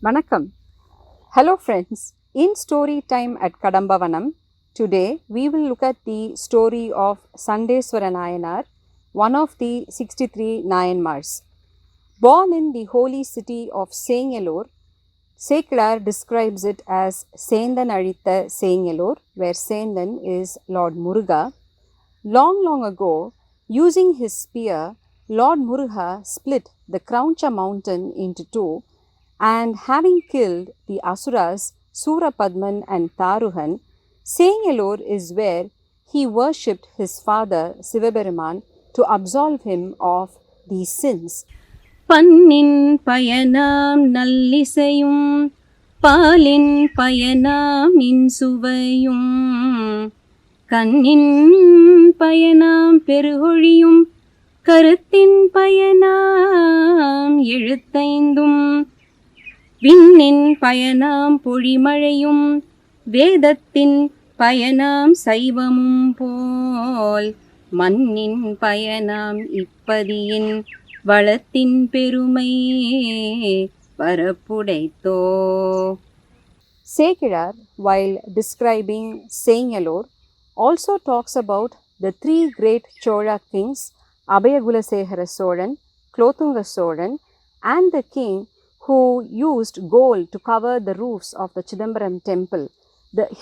Vanakkam. Hello friends. In story time at Kadambavanam, today we will look at the story of Sandeswara Nayanar, one of the 63 Nayanmars. Born in the holy city of Sengalur, Seklar describes it as Sendan Aditha Sengalur, where Sendan is Lord Muruga. Long ago, using his spear, Lord Muruga split the Krauncha mountain into two, and having killed the Asuras Surapadman and Taruhan, Sengalur is where he worshipped his father Sivaberuman to absolve him of these sins. பண்ணின் பயனாம் நல்லிசையும் பாலின் பயனாம் இன்சுவையும் கண்ணின் பயனாம் பெருகொழியும் கருத்தின் பயனாம் எழுத்தைந்தும் விண்ணின் பயனாம் பொழிமழையும் வேதத்தின் பயனாம் சைவமும் போல் மண்ணின் பயனாம் இப்பதியின் வளத்தின் பெருமை பரப்புடைத்தோ. Sekilar, while describing Sengalur, also talks about the three great Chola kings, Abhayagulasekara Solan, Klothunga Solan, and the king who used gold to cover the roofs of the Chidambaram temple,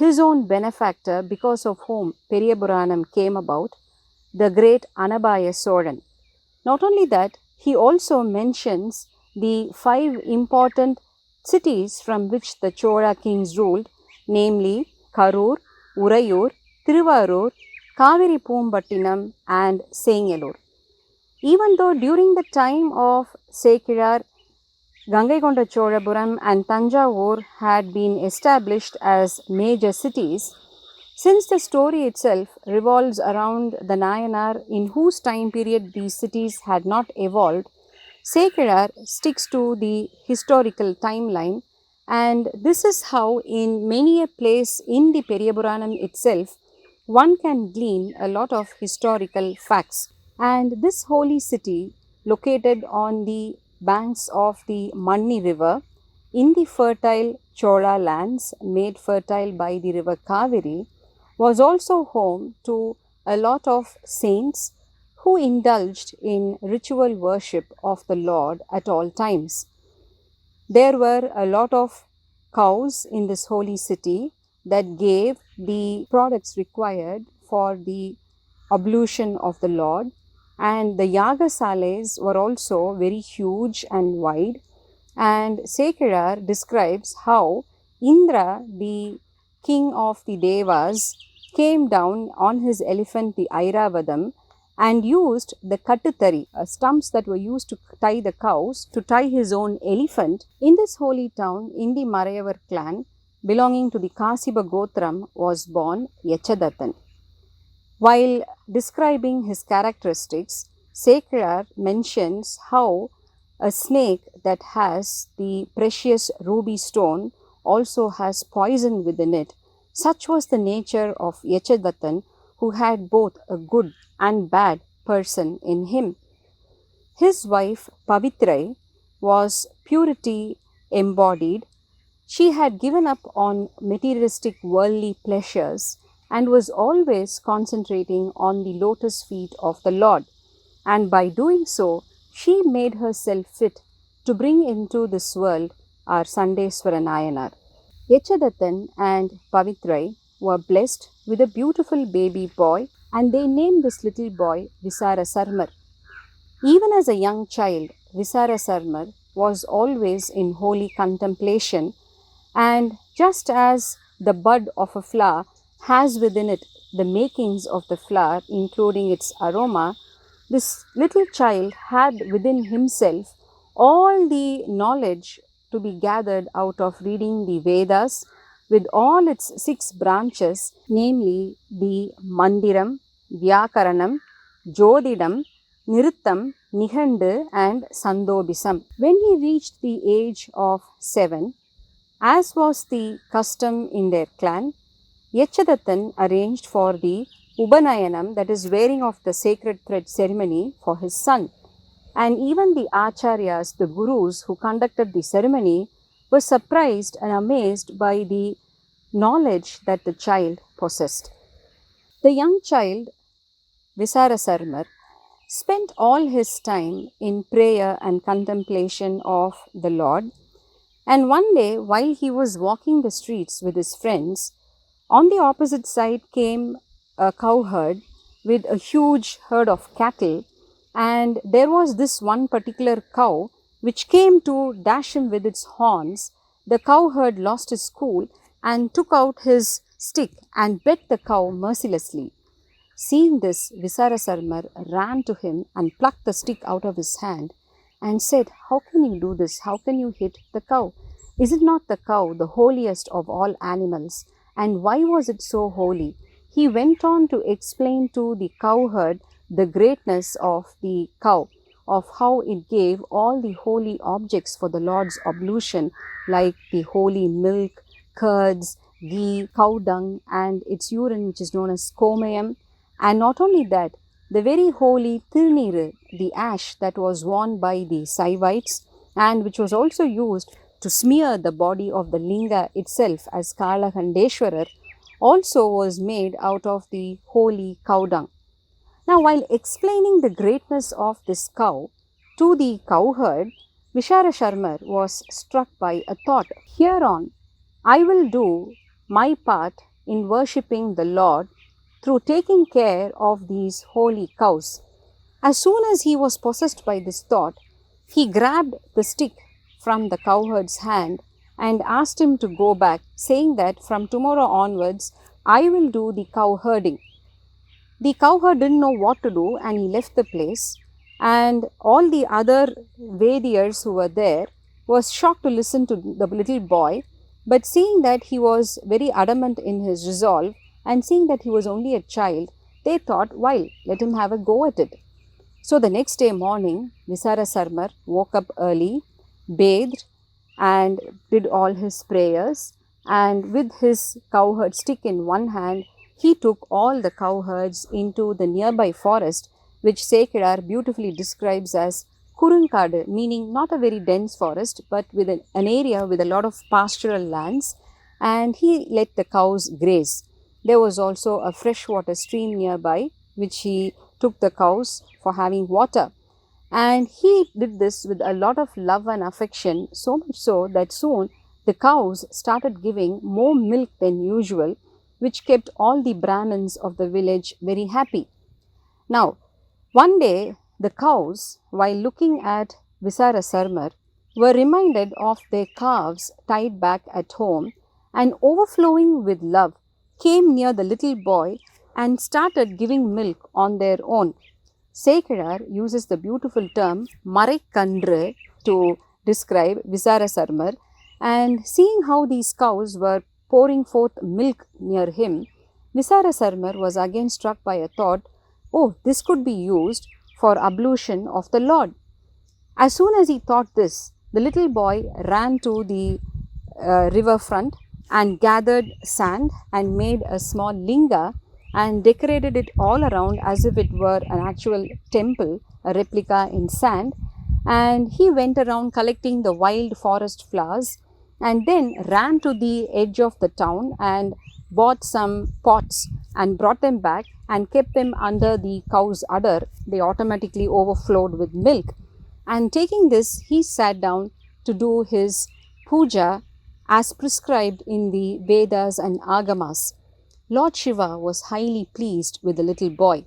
his own benefactor because of whom Periyapuranam came about, the great Anabaya Solan. Not only that, he also mentions the 5 important cities from which the Chola kings ruled, namely Karur, Urayur, Thiruvarur, Kaviripumbattinam and Sengalur. Even though during the time of Sekilar, Gangaikonda Cholapuram and Tanjavur had been established as major cities, since the story itself revolves around the Nayanar in whose time period these cities had not evolved, Sekilar sticks to the historical timeline, and this is how in many a place in the Periyapuranam itself one can glean a lot of historical facts. And this holy city, located on the banks of the Manni river in the fertile Chola lands made fertile by the river Kaveri, was also home to a lot of saints who indulged in ritual worship of the Lord at all times. There were a lot of cows in this holy city that gave the products required for the ablution of the Lord, and the Yagasales were also very huge and wide. And Sekilar describes how Indra, the king of the Devas, came down on his elephant, the Airavadam, and used the Kattutari, stumps that were used to tie the cows, to tie his own elephant. In this holy town, in the Marayavar clan, belonging to the Kasiba Gotram, was born Yechadathan. While describing his characteristics, Sekilar mentions how a snake that has the precious ruby stone also has poison within it. Such was the nature of Yechadathan, who had both a good and bad person in him. His wife Pavitrai was purity embodied. She had given up on materialistic worldly pleasures and was always concentrating on the lotus feet of the Lord, and by doing so, she made herself fit to bring into this world our Sandeswara Nayanar. Yechadathan and Pavitrai were blessed with a beautiful baby boy, and they named this little boy Visara Sarmar. Even as a young child, Visara Sarmar was always in holy contemplation, and just as the bud of a flower has within it the makings of the flower, including its aroma, this little child had within himself all the knowledge to be gathered out of reading the Vedas with all its 6 branches, namely the Mandiram, Vyakaranam, Jodidam, Niruttam, Nihandu and Sandobisam. When he reached the age of 7, as was the custom in their clan, Yechadathan arranged for the Ubanayanam, that is wearing of the sacred thread ceremony, for his son. And even the acharyas, the gurus who conducted the ceremony, was surprised and amazed by the knowledge that the child possessed. The young child, Visarasarmar, spent all his time in prayer and contemplation of the Lord. And one day, while he was walking the streets with his friends, on the opposite side came a cowherd with a huge herd of cattle, and there was this one particular cow which came to dash him with its horns. The cowherd lost his cool and took out his stick and beat the cow mercilessly. Seeing this, Visarasarmar ran to him and plucked the stick out of his hand and said, "How can you do this? How can you hit the cow? Is it not the cow, the holiest of all animals? And why was it so holy?" He went on to explain to the cowherd the greatness of the cow, of how it gave all the holy objects for the Lord's ablution, like the holy milk, curds, ghee, cow dung, and its urine, which is known as komayam. And not only that, the very holy Tirniru, the ash that was worn by the Saivites and which was also used to smear the body of the linga itself as Kalakandeshwarar, also was made out of the holy cow dung. Now, while explaining the greatness of this cow to the cowherd, Visarasarmar was struck by a thought. Hereon, I will do my part in worshipping the Lord through taking care of these holy cows. As soon as he was possessed by this thought, he grabbed the stick from the cowherd's hand and asked him to go back, saying that from tomorrow onwards, I will do the cow herding. The cowherd didn't know what to do and he left the place, and all the other Vaidyas who were there was shocked to listen to the little boy, but seeing that he was very adamant in his resolve and seeing that he was only a child, they thought, well, let him have a go at it. So the next day morning, Visarasarmar woke up early, bathed and did all his prayers, and with his cowherd stick in one hand, he took all the cowherds into the nearby forest, which Sekidar beautifully describes as Kurunkadu, meaning not a very dense forest, but with an area with a lot of pastoral lands, and he let the cows graze. There was also a freshwater stream nearby, which he took the cows for having water. And he did this with a lot of love and affection, so much so that soon the cows started giving more milk than usual, which kept all the Brahmins of the village very happy. Now, one day the cows, while looking at Visarasarmar, were reminded of their calves tied back at home, and overflowing with love, came near the little boy and started giving milk on their own. Sekidar uses the beautiful term Maraikandru to describe Visarasarmar, and seeing how these cows were pouring forth milk near him, Visarasarmar was again struck by a thought, oh, this could be used for ablution of the Lord. As soon as he thought this, the little boy ran to the river front and gathered sand and made a small linga and decorated it all around as if it were an actual temple, a replica in sand. And he went around collecting the wild forest flowers and then ran to the edge of the town and bought some pots and brought them back and kept them under the cow's udder. They automatically overflowed with milk. And taking this, he sat down to do his puja as prescribed in the Vedas and Agamas. Lord Shiva was highly pleased with the little boy.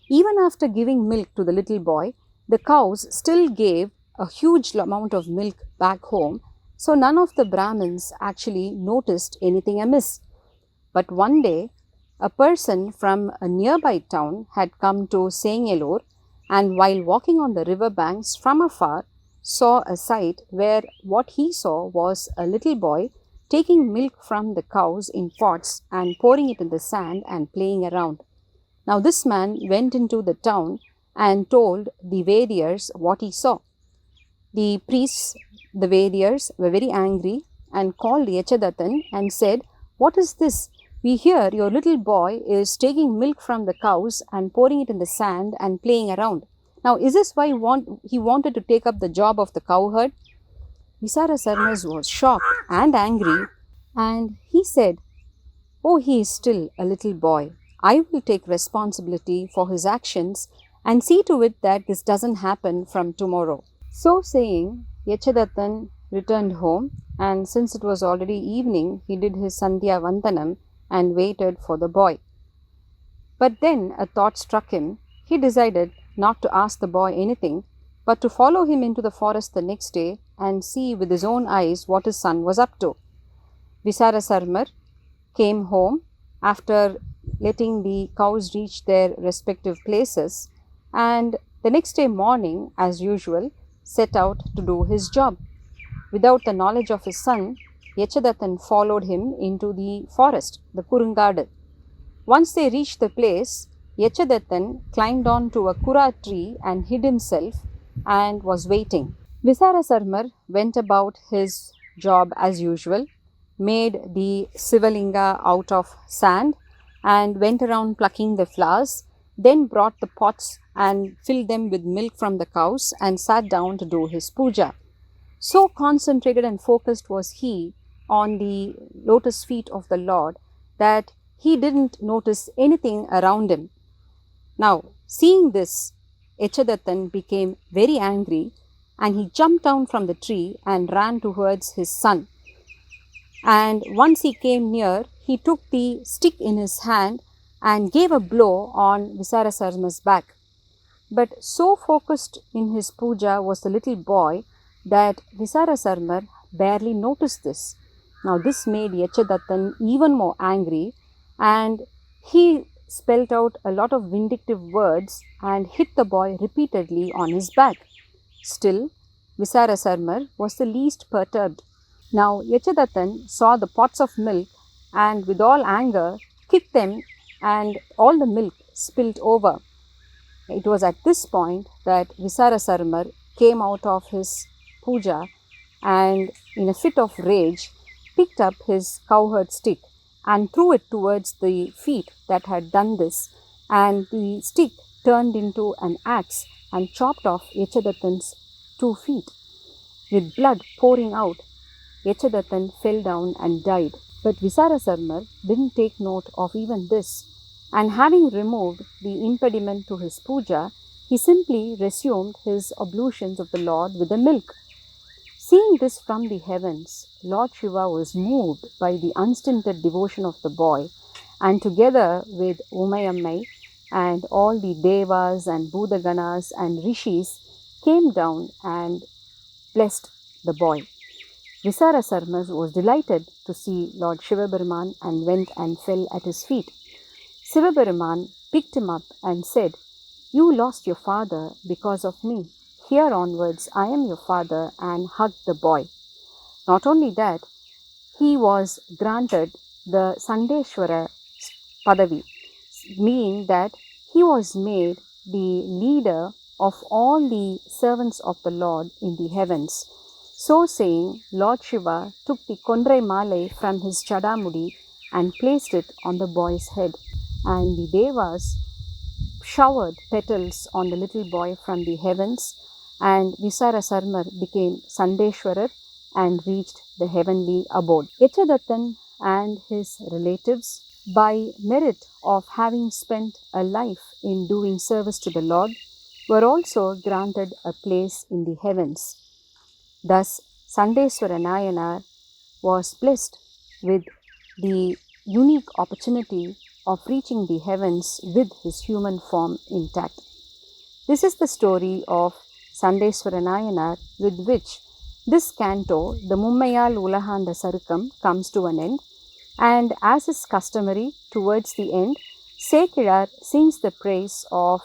Even after giving milk to the little boy, the cows still gave a huge amount of milk back home, so none of the Brahmins actually noticed anything amiss. But one day, a person from a nearby town had come to Sengalore, and while walking on the river banks from afar, saw a sight where what he saw was a little boy taking milk from the cows in pots and pouring it in the sand and playing around. Now this man went into the town and told the Vaidyas what he saw. The priests, the Vaidyas, were very angry and called Yachadatan and said, "What is this? We hear your little boy is taking milk from the cows and pouring it in the sand and playing around. Now, is this why he wanted to take up the job of the cowherd?" Visarasarma was shocked and angry, and he said, "Oh, he is still a little boy. I will take responsibility for his actions and see to it that this doesn't happen from tomorrow." So saying, Yachadatthan returned home, and since it was already evening, he did his Sandhya Vandanam and waited for the boy. But then a thought struck him. He decided not to ask the boy anything, but to follow him into the forest the next day and see with his own eyes what his son was up to. Visarasarmar came home after letting the cows reach their respective places, and the next day morning, as usual, set out to do his job. Without the knowledge of his son, Yachadatthan followed him into the forest, the Kurungadu. Once they reached the place, Yachadatthan climbed on to a kura tree and hid himself and was waiting. Visarasarmar went about his job as usual, made the Sivalinga out of sand and went around plucking the flowers, then brought the pots and filled them with milk from the cows and sat down to do his puja. So concentrated and focused was he on the lotus feet of the Lord that he didn't notice anything around him. Now, seeing this, Yachadatthan became very angry, and he jumped down from the tree and ran towards his son. And once he came near, he took the stick in his hand and gave a blow on Visarasarma's back. But so focused in his puja was the little boy that Visarasarmar barely noticed this. Now this made Yachadatthan even more angry, and he spelt out a lot of vindictive words and hit the boy repeatedly on his back. Still, Visarasarmar was the least perturbed. Now Yachadatthan saw the pots of milk and with all anger kicked them, and all the milk spilled over. It was at this point that Visarasarmar came out of his puja and in a fit of rage picked up his cowherd stick and threw it towards the feet that had done this, and the stick turned into an axe and chopped off Yachadatthan's 2 feet. With blood pouring out, Yachadatthan fell down and died. But Visarasarmar didn't take note of even this, and having removed the impediment to his puja, he simply resumed his ablutions of the Lord with the milk. Seeing this from the heavens, Lord Shiva was moved by the unstinted devotion of the boy, and together with Umayammai and all the Devas and Bhudaganas and Rishis came down and blessed the boy. Visarasarma was delighted to see Lord Shivaperuman and went and fell at his feet. Shivaperuman picked him up and said, "You lost your father because of me. Here onwards I am your father," and hugged the boy. Not only that, he was granted the Sandeshwara Padavi, meaning that he was made the leader of all the servants of the Lord in the heavens. So saying, Lord Shiva took the Kondrai Malai from his Chadamudi and placed it on the boy's head, and the Devas showered petals on the little boy from the heavens, and Visarasarmar became Sandeshwarar and reached the heavenly abode. Yachadatthan and his relatives, by merit of having spent a life in doing service to the Lord, were also granted a place in the heavens. Thus, Sandeswara Nayanar was blessed with the unique opportunity of reaching the heavens with his human form intact. This is the story of Sandeswara Nayanar, with which this canto, the Mummayal Ulahanda Sarukam, comes to an end. And as is customary, towards the end, Sekilar sings the praise of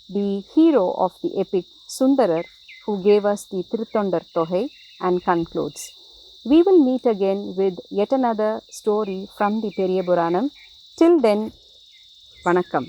the hero of the epic, Sundarar, who gave us the Tirthondar Tohai, and concludes. We will meet again with yet another story from the Periya Puranam. Till then, Vanakkam.